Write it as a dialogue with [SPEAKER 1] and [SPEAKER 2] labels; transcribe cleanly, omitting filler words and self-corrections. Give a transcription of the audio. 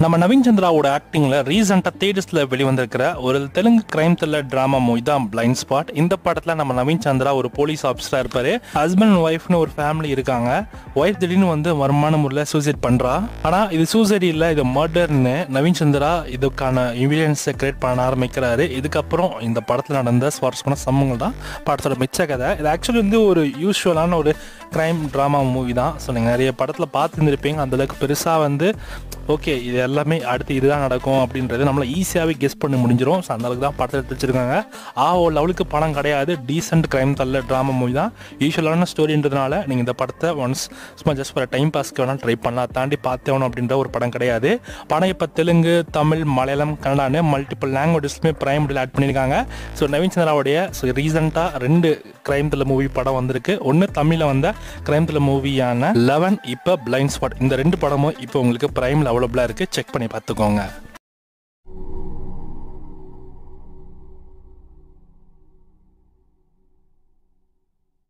[SPEAKER 1] நம்ம நவீன் சந்திராவோட ஆக்டிங்ல ரீசெண்டா தேட்டர்ஸ்ல வெளிவந்திருக்கிற ஒரு Telugu crime thriller drama movie தான் பிளைண்ட் ஸ்பாட். இந்த படத்துல நம்ம நவீன் சந்திரா ஒரு போலீஸ் ஆஃபீஸரா இருப்பாரு. ஹஸ்பண்ட் அண்ட் ஒய்ஃப்னு ஒரு ஃபேமிலி இருக்காங்க. ஒய்ஃப் திடீர்னு வந்து மர்மமான முறையில் சூசைட் பண்றா. ஆனா இது சூசைட் இல்ல, இது மர்டர்னு நவீன் சந்திரா இதுக்கான எவிடன்ஸை கிரியேட் பண்ண ஆரம்பிக்கிறாரு. இதுக்கப்புறம் இந்த படத்துல நடந்த சுவாரஸ்யமான சம்பவங்கள் தான் படத்தோட மிச்ச கதை. இது ஆக்சுவலி வந்து ஒரு யூஸ்வலான ஒரு கிரைம் ட்ராமா மூவி தான். ஸோ நீங்கள் நிறைய படத்தில் பார்த்துருந்துருப்பீங்க. அந்தளவுக்கு பெருசாக வந்து ஓகே இது எல்லாமே அடுத்து இதுதான் நடக்கும் அப்படின்றது நம்மளை ஈஸியாகவே கெஸ் பண்ணி முடிஞ்சிடும். ஸோ அந்தளவுக்கு தான் படத்தை எடுத்து வச்சிருக்காங்க. ஒரு லெவலுக்கு படம் கிடையாது, decent crime thriller drama movie தான். யூஸ்வலான ஸ்டோரின்றதுனால நீங்கள் இந்த படத்தை ஒன்ஸ் சும்மா ஜஸ்ட் ஃபார் டைம் பாஸ்க்கு வேணால் ட்ரை பண்ணலாம். தாண்டி பார்த்தேவணும் அப்படின்ற ஒரு படம் கிடையாது. படம் இப்போ தெலுங்கு, தமிழ், மலையாளம், கன்னடான்னு மல்டிபிள் லாங்குவேஜஸ்லுமே பிரைம் வீடியோவில் ஆட் பண்ணியிருக்காங்க. ஸோ நவீன் சந்திராவுடைய ரீசெண்டாக 2 கிரைம் த்ரில்லர் மூவி படம் வந்திருக்கு. ஒன்று தமிழில் வந்த கிரைம் த்ரில்லர் மூவியான 11, இப்போ பிளைண்ட் ஸ்பாட். இந்த 2 படமும் இப்போ உங்களுக்கு பிரைமில் அவைலபிளாக இருக்குது. செக் பண்ணி பார்த்துக்கோங்க.